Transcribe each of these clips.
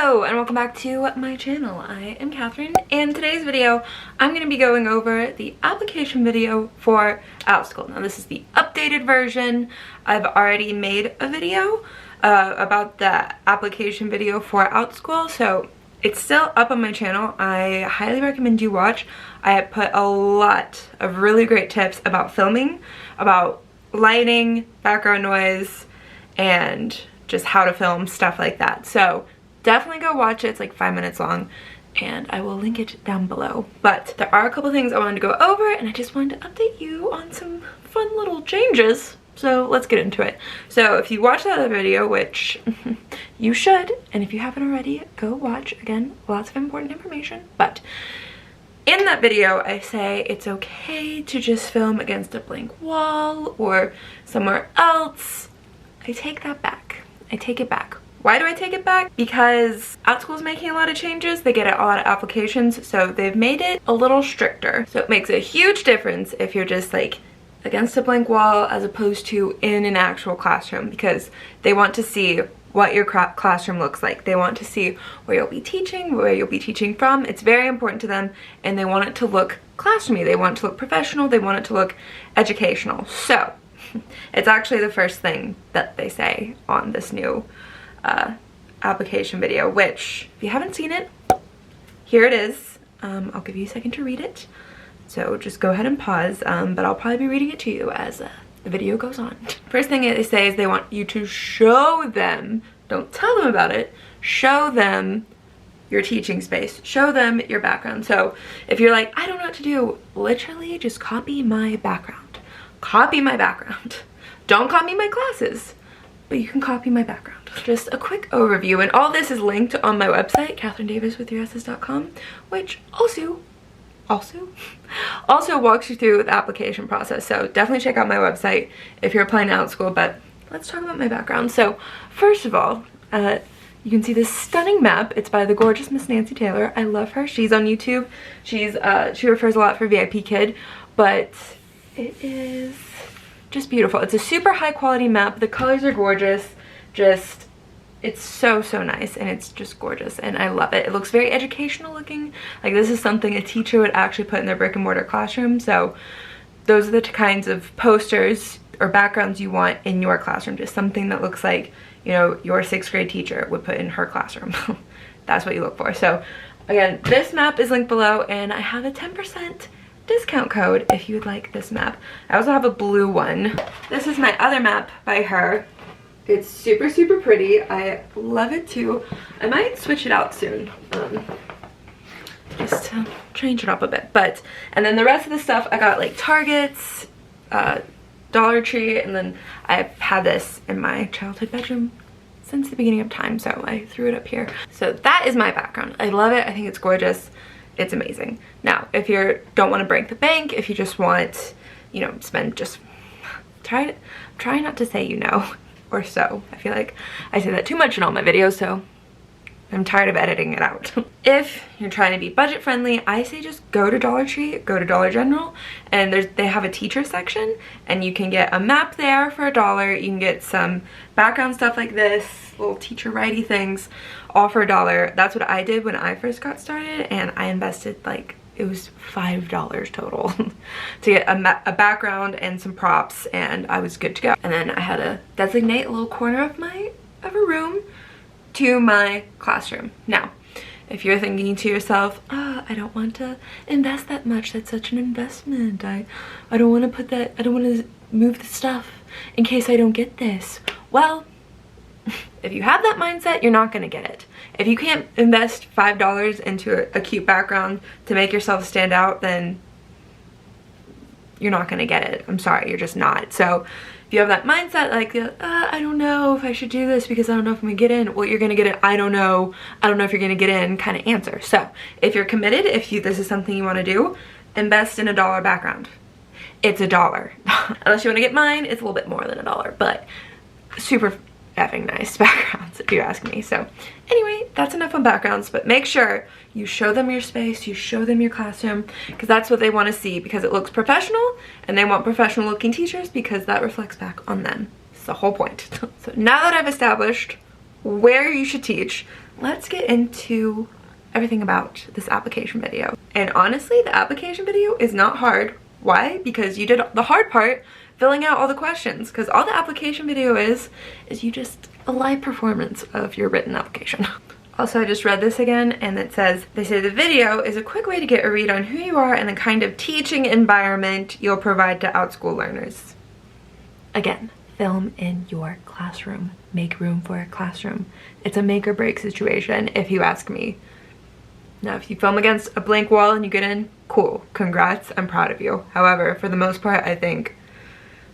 Hello and welcome back to my channel. I am Catherine, and in today's video I'm going to be going over the application video for Outschool. Now this is the updated version. I've already made a video about the application video for Outschool, so it's still up on my channel. I highly recommend you watch. I have put a lot of really great tips about filming, about lighting, background noise, and just how to film, stuff like that. So definitely go watch it. It's like 5 minutes long and I will link it down below. But there are a couple things I wanted to go over, and I just wanted to update you on some fun little changes. So let's get into it. So if you watched that other video, which you should, and if you haven't already, go watch. Again, lots of important information. But in that video, I say it's okay to just film against a blank wall or somewhere else. I take that back. I take it back. Why do I take it back? Because Outschool's making a lot of changes. They get a lot of applications, so they've made it a little stricter. So it makes a huge difference if you're just like against a blank wall as opposed to in an actual classroom, because they want to see what your classroom looks like. They want to see where you'll be teaching, where you'll be teaching from. It's very important to them, and they want it to look classroomy. They want it to look professional. They want it to look educational. So it's actually the first thing that they say on this new application video, which if you haven't seen it, here it is. I'll give you a second to read it, so just go ahead and pause, but I'll probably be reading it to you as the video goes on. First thing they say is they want you to show them, don't tell them about it, show them your teaching space, show them your background. So if you're like, I don't know what to do, literally just copy my background. Copy my background. Don't copy my classes, but you can copy my background. Just a quick overview, and all this is linked on my website, catherinedaviswith3s's.com, which also walks you through the application process. So definitely check out my website if you're applying to Outschool. But let's talk about my background. So first of all, you can see this stunning map. It's by the gorgeous Miss Nancy Taylor. I love her. She's on YouTube. She refers a lot for VIP Kid, but it is just beautiful. It's a super high quality map. The colors are gorgeous. It's so nice, and it's just gorgeous, and I love it. It looks very educational looking. Like this is something a teacher would actually put in their brick and mortar classroom. So those are the kinds of posters or backgrounds you want in your classroom. Just something that looks like, you know, your 6th grade teacher would put in her classroom. That's what you look for. So again, this map is linked below, and I have a 10% discount code if you would like this map. I also have a blue one. This is my other map by her. It's super pretty. I love it too. I might switch it out soon, just to change it up a bit. But, and then the rest of the stuff I got like Target's, Dollar Tree, and then I've had this in my childhood bedroom since the beginning of time, so I threw it up here. So that is my background. I love it. I think it's gorgeous. It's amazing. Now, if you don't want to break the bank, if you just want, you know, try not to say, you know, or so. I feel like I say that too much in all my videos, so I'm tired of editing it out. If you're trying to be budget friendly, I say just go to Dollar Tree, go to Dollar General, and they have a teacher section, and you can get a map there for $1. You can get some background stuff like this, little teacher righty things, all for $1. That's what I did when I first got started, and I invested like, it was $5 total to get a background and some props, and I was good to go. And then I had to designate a little corner of a room to my classroom. Now, if you're thinking to yourself, oh, I don't want to invest that much, that's such an investment, I don't want to put that, I don't want to move the stuff in case I don't get this. Well, if you have that mindset, you're not going to get it. If you can't invest $5 into a cute background to make yourself stand out, then you're not going to get it. I'm sorry, you're just not. So if you have that mindset, like, I don't know if I should do this because I don't know if I'm going to get in, well, you're going to get it, I don't know if you're going to get in kind of answer. So if you're committed, this is something you want to do, invest in $1 background. It's $1. Unless you want to get mine, it's a little bit more than $1, but super effing nice backgrounds if you ask me. So anyway, that's enough on backgrounds, but make sure you show them your space, you show them your classroom, because that's what they want to see, because it looks professional, and they want professional looking teachers because that reflects back on them. It's the whole point. So now that I've established where you should teach, let's get into everything about this application video. And honestly, the application video is not hard. Why? Because you did the hard part, filling out all the questions, because all the application video is you just a live performance of your written application. Also, I just read this again, and it says, they say the video is a quick way to get a read on who you are and the kind of teaching environment you'll provide to Outschool learners. Again, film in your classroom. Make room for a classroom. It's a make or break situation, if you ask me. Now, if you film against a blank wall and you get in, cool, congrats, I'm proud of you. However, for the most part, I think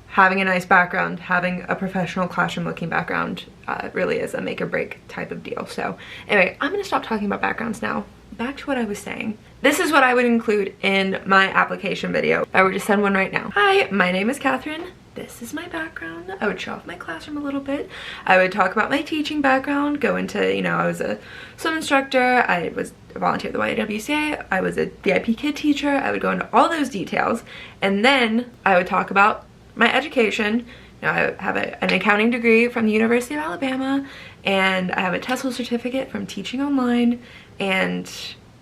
having a nice background, having a professional classroom looking background really is a make or break type of deal. So anyway, I'm gonna stop talking about backgrounds now. Back to what I was saying. This is what I would include in my application video. If I were to send one right now. Hi, my name is Catherine. This is my background. I would show off my classroom a little bit. I would talk about my teaching background, go into, you know, I was a swim instructor, I was a volunteer at the YWCA, I was a VIP kid teacher. I would go into all those details, and then I would talk about my education. You know, I have an accounting degree from the University of Alabama, and I have a TESOL certificate from teaching online. And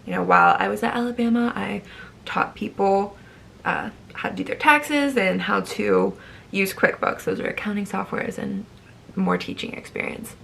you know, while I was at Alabama, I taught people how to do their taxes and how to use QuickBooks. Those are accounting softwares and more teaching experience.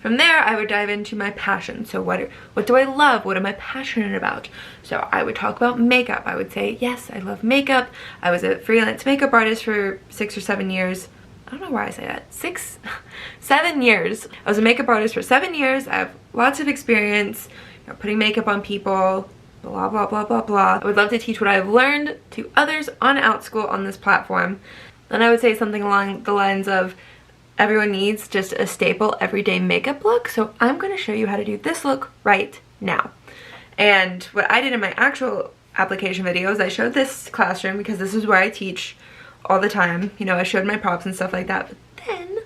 From there, I would dive into my passion. So what do I love? What am I passionate about? So I would talk about makeup. I would say, yes, I love makeup. I was a freelance makeup artist for 6 or 7 years. I don't know why I say that. 7 years. I was a makeup artist for 7 years. I have lots of experience, you know, putting makeup on people, blah, blah, blah, blah, blah. I would love to teach what I've learned to others on Outschool on this platform. Then I would say something along the lines of, everyone needs just a staple everyday makeup look, so I'm going to show you how to do this look right now. And what I did in my actual application videos, I showed this classroom because this is where I teach all the time. You know, I showed my props and stuff like that, but then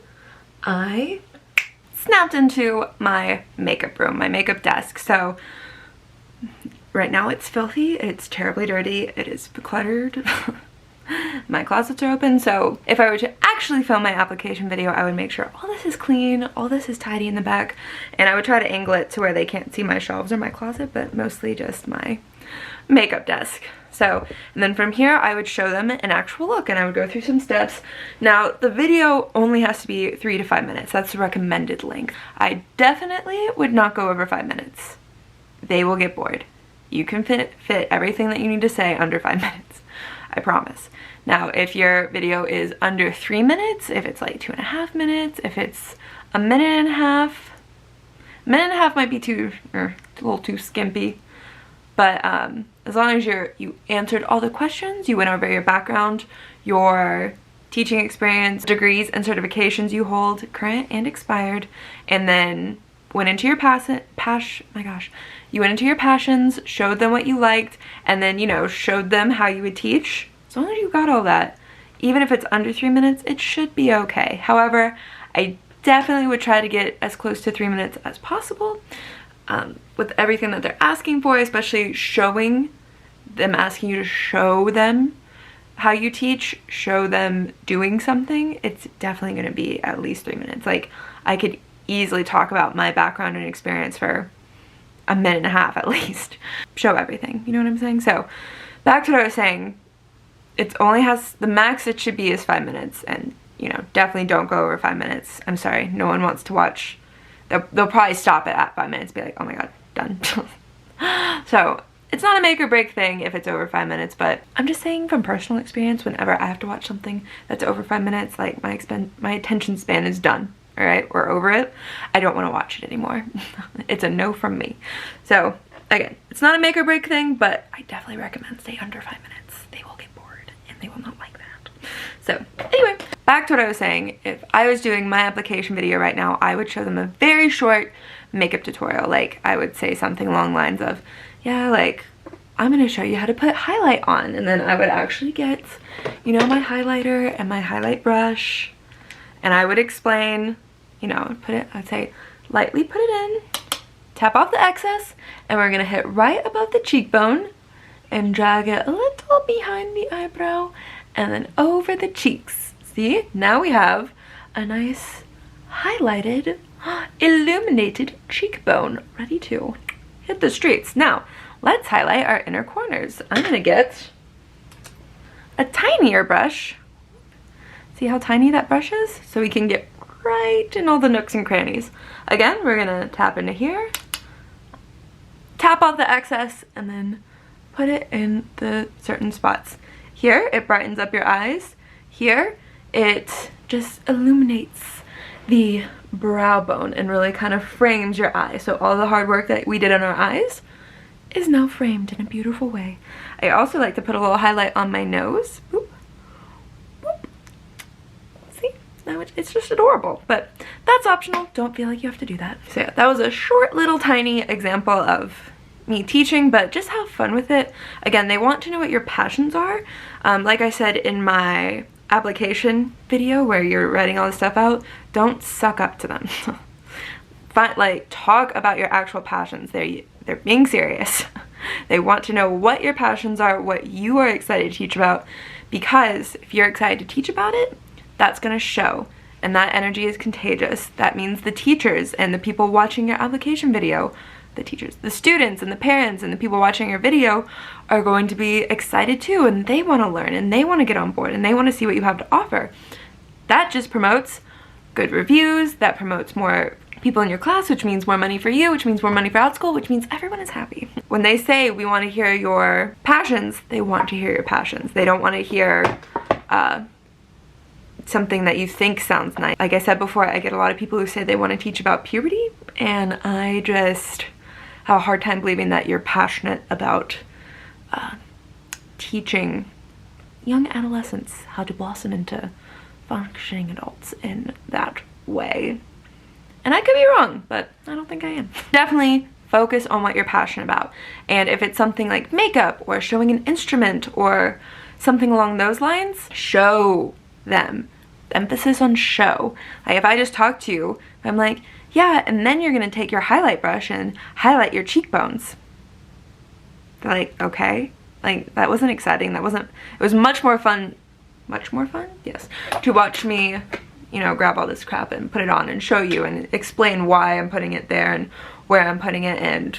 I snapped into my makeup room, my makeup desk. So right now it's filthy, it's terribly dirty, it is cluttered. My closets are open, so if I were to actually film my application video, I would make sure all this is clean, all this is tidy in the back, and I would try to angle it to where they can't see my shelves or my closet, but mostly just my makeup desk. So, and then from here, I would show them an actual look, and I would go through some steps. Now, the video only has to be 3 to 5 minutes. That's the recommended length. I definitely would not go over 5 minutes. They will get bored. You can fit everything that you need to say under 5 minutes. I promise. Now, if your video is under 3 minutes, if it's like 2.5 minutes, if it's a minute and a half might be a little too skimpy. But as long as you answered all the questions, you went over your background, your teaching experience, degrees and certifications you hold, current and expired, and then went into your you went into your passions, showed them what you liked, and then, you know, showed them how you would teach. As long as you got all that, even if it's under 3 minutes, it should be okay. However, I definitely would try to get as close to 3 minutes as possible with everything that they're asking for, especially showing them, asking you to show them how you teach, show them doing something. It's definitely going to be at least 3 minutes. Like, I could easily talk about my background and experience for a minute and a half at least. Show everything, you know what I'm saying? So back to what I was saying, it only has, the max it should be is 5 minutes, and you know, definitely don't go over 5 minutes. I'm sorry, no one wants to watch. They'll probably stop it at 5 minutes, be like, oh my god, done. So it's not a make or break thing if it's over 5 minutes, but I'm just saying from personal experience, whenever I have to watch something that's over 5 minutes, like my attention span is done. All right, we're over it. I don't want to watch it anymore. It's a no from me. So again, it's not a make or break thing, but I definitely recommend stay under 5 minutes. They will get bored and they will not like that. So anyway, back to what I was saying. If I was doing my application video right now, I would show them a very short makeup tutorial. Like, I would say something along the lines of, yeah, like, I'm going to show you how to put highlight on. And then I would actually get, you know, my highlighter and my highlight brush, and I would explain, you know, I'd say, lightly put it in, tap off the excess, and we're gonna hit right above the cheekbone and drag it a little behind the eyebrow and then over the cheeks. See, now we have a nice highlighted illuminated cheekbone, ready to hit the streets. Now, let's highlight our inner corners. I'm gonna get a tinier brush. See how tiny that brush is? So we can get right in all the nooks and crannies. Again, we're gonna tap into here, tap off the excess, and then put it in the certain spots. Here, it brightens up your eyes. Here, it just illuminates the brow bone and really kind of frames your eye. So all the hard work that we did on our eyes is now framed in a beautiful way. I also like to put a little highlight on my nose. Boop, boop. See? Now it's just adorable, but that's optional. Don't feel like you have to do that. So yeah, that was a short little tiny example of me teaching, but just have fun with it. Again, they want to know what your passions are. Like I said in my application video where you're writing all this stuff out, don't suck up to them. Like, talk about your actual passions. They're being serious. They want to know what your passions are, what you are excited to teach about, because if you're excited to teach about it, that's going to show, and that energy is contagious. That means the teachers and the people watching your application video, the teachers, the students and the parents and the people watching your video are going to be excited too, and they want to learn and they want to get on board and they want to see what you have to offer. That just promotes good reviews, that promotes more people in your class, which means more money for you, which means more money for Outschool, which means everyone is happy. When they say we want to hear your passions, they want to hear your passions. They don't want to hear something that you think sounds nice. Like I said before, I get a lot of people who say they want to teach about puberty, and I just have a hard time believing that you're passionate about teaching young adolescents how to blossom into functioning adults in that way. And I could be wrong, but I don't think I am. Definitely focus on what you're passionate about. And if it's something like makeup or showing an instrument or something along those lines, show them. Emphasis on show. Like if I just talk to you, I'm like, yeah, and then you're gonna take your highlight brush and highlight your cheekbones. They're like, okay. Like, that wasn't exciting. That wasn't, it was much more fun, yes, to watch me, you know, grab all this crap and put it on and show you and explain why I'm putting it there and where I'm putting it and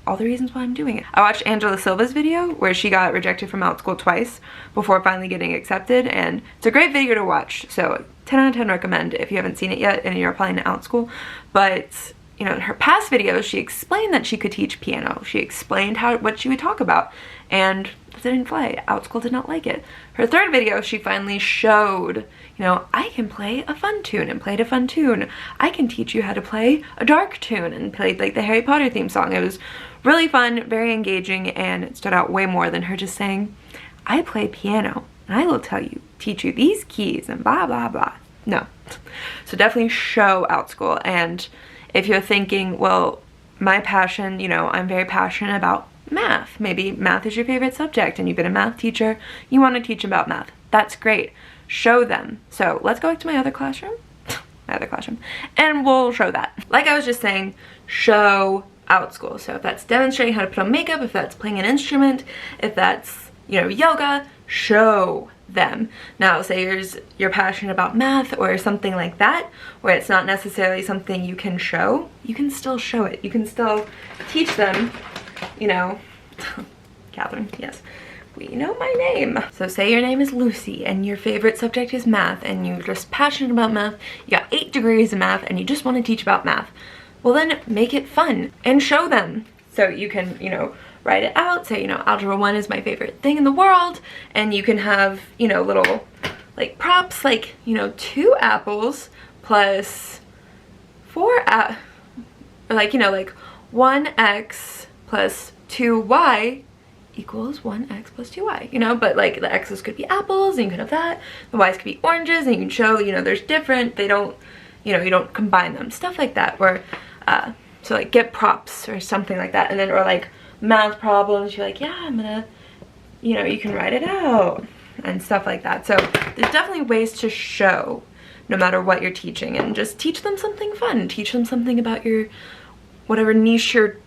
all the reasons why I'm doing it. I watched Angela Silva's video where she got rejected from Outschool twice before finally getting accepted, and it's a great video to watch. So 10 out of 10 recommend if you haven't seen it yet and you're applying to Outschool. But you know, in her past videos, she explained that she could teach piano. She explained what she would talk about, and it didn't fly. Outschool did not like it. Her third video, she finally showed, you know, I can play a fun tune and played a fun tune. I can teach you how to play a dark tune and played like the Harry Potter theme song. It was really fun, very engaging, and it stood out way more than her just saying, I play piano and I will teach you these keys and blah, blah, blah. No. So definitely show Outschool. And if you're thinking, well, my passion, you know, I'm very passionate about math. Maybe math is your favorite subject and you've been a math teacher, you want to teach about math. That's great. Show them. So let's go back to my other classroom. And we'll show that. Like I was just saying, show Outschool. So if that's demonstrating how to put on makeup, if that's playing an instrument, if that's, you know, yoga, show them. Now say you're passionate about math or something like that, where it's not necessarily something you can show, you can still show it. You can still teach them, you know. Catherine, yes, we know my name. So say your name is Lucy and your favorite subject is math and you're just passionate about math, you got 8 degrees in math and you just want to teach about math. Well, then make it fun and show them. So you can, you know, write it out, say, you know, Algebra 1 is my favorite thing in the world, and you can have, you know, little, like, props, like, you know, 2 apples plus 4, or like, you know, like, 1x plus 2y equals 1x plus 2y, you know, but, like, the x's could be apples, and you could have that, the y's could be oranges, and you can show, you know, there's different, they don't, you know, you don't combine them, stuff like that, where, so, like, get props or something like that, and then, or, like, math problems, you're like, yeah, I'm gonna, you know, you can write it out and stuff like that. So there's definitely ways to show no matter what you're teaching, and just teach them something fun, teach them something about your whatever niche or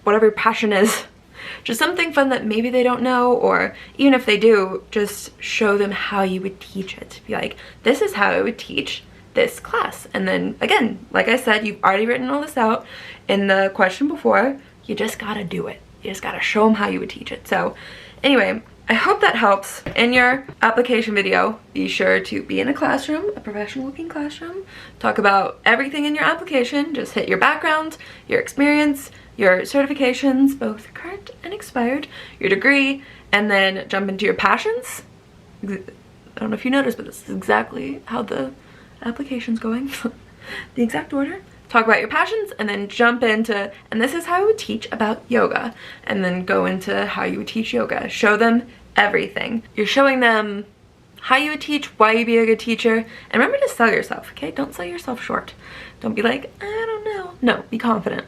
whatever your passion is, just something fun that maybe they don't know, or even if they do, just show them how you would teach it. Be like, this is how I would teach this class. And then again, like I said, you've already written all this out in the question before. You just gotta do it. You just gotta show them how you would teach it. So anyway, I hope that helps. In your application video, be sure to be in a classroom, a professional looking classroom. Talk about everything in your application. Just hit your background, your experience, your certifications, both current and expired, your degree, and then jump into your passions. I don't know if you noticed, but this is exactly how the application's going. The exact order. Talk about your passions and then jump into, and this is how I would teach about yoga, and then go into how you would teach yoga. Show them everything. You're showing them how you would teach, why you'd be a good teacher, and remember to sell yourself, okay? Don't sell yourself short. Don't be like, I don't know. No, be confident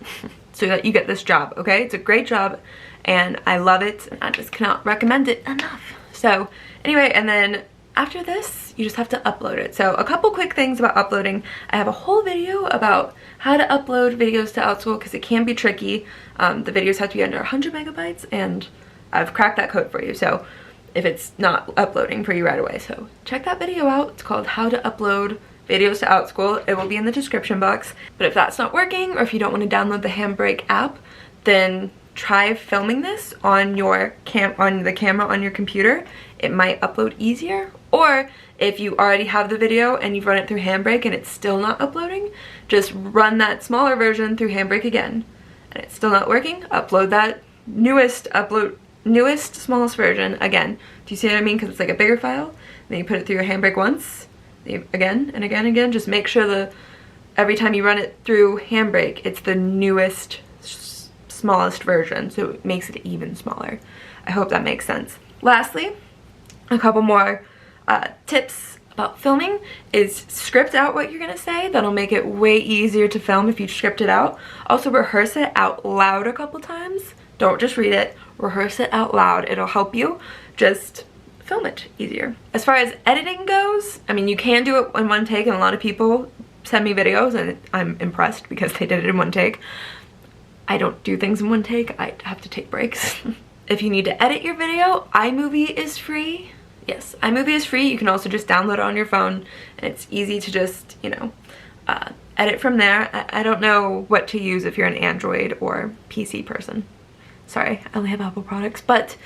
so that you get this job, okay? It's a great job and I love it and I just cannot recommend it enough. So anyway, and then after this, you just have to upload it. So a couple quick things about uploading. I have a whole video about how to upload videos to Outschool because it can be tricky. The videos have to be under 100 megabytes and I've cracked that code for you. So if it's not uploading for you right away. So check that video out. It's called How to Upload Videos to Outschool. It will be in the description box. But if that's not working, or if you don't want to download the Handbrake app, then try filming this on your the camera on your computer. It might upload easier. Or if you already have the video and you've run it through Handbrake and it's still not uploading, just run that smaller version through Handbrake again. And it's still not working, upload that newest, smallest version again. Do you see what I mean? Because it's like a bigger file. Then you put it through your Handbrake once, again and again and again. Just make sure every time you run it through Handbrake, it's the newest, smallest version, so it makes it even smaller. I hope that makes sense. Lastly, a couple more tips about filming is script out what you're gonna say. That'll make it way easier to film if you script it out. Also rehearse it out loud a couple times. Don't just read it, rehearse it out loud. It'll help you just film it easier. As far as editing goes, I mean, you can do it in one take, and a lot of people send me videos and I'm impressed because they did it in one take. I don't do things in one take. I have to take breaks. If you need to edit your video, iMovie is free. Yes, iMovie is free. You can also just download it on your phone and it's easy to just, you know, edit from there. I don't know what to use if you're an Android or PC person. Sorry, I only have Apple products, but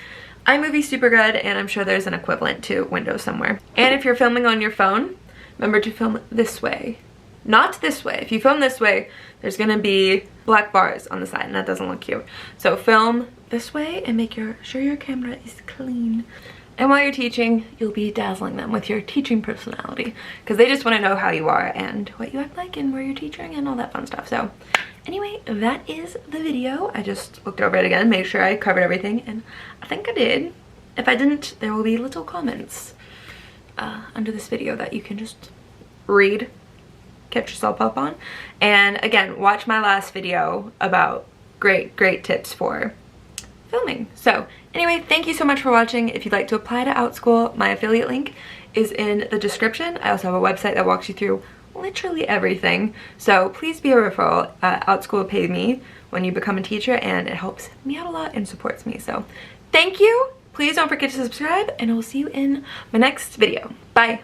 iMovie's super good and I'm sure there's an equivalent to Windows somewhere. And if you're filming on your phone, remember to film this way. Not this way. If you film this way, there's gonna be black bars on the side and that doesn't look cute. So film this way and make sure your camera is clean. And while you're teaching, you'll be dazzling them with your teaching personality because they just want to know how you are and what you act like and where you're teaching and all that fun stuff. So anyway, that is the video. I just looked over it again, made sure I covered everything, and I think I did. If I didn't, there will be little comments under this video that you can just read, catch yourself up on. And again, watch my last video about great tips for filming. So anyway, thank you so much for watching. If you'd like to apply to Outschool, my affiliate link is in the description. I also have a website that walks you through literally everything. So please be a referral. Outschool pays me when you become a teacher and it helps me out a lot and supports me. So thank you. Please don't forget to subscribe and I will see you in my next video. Bye.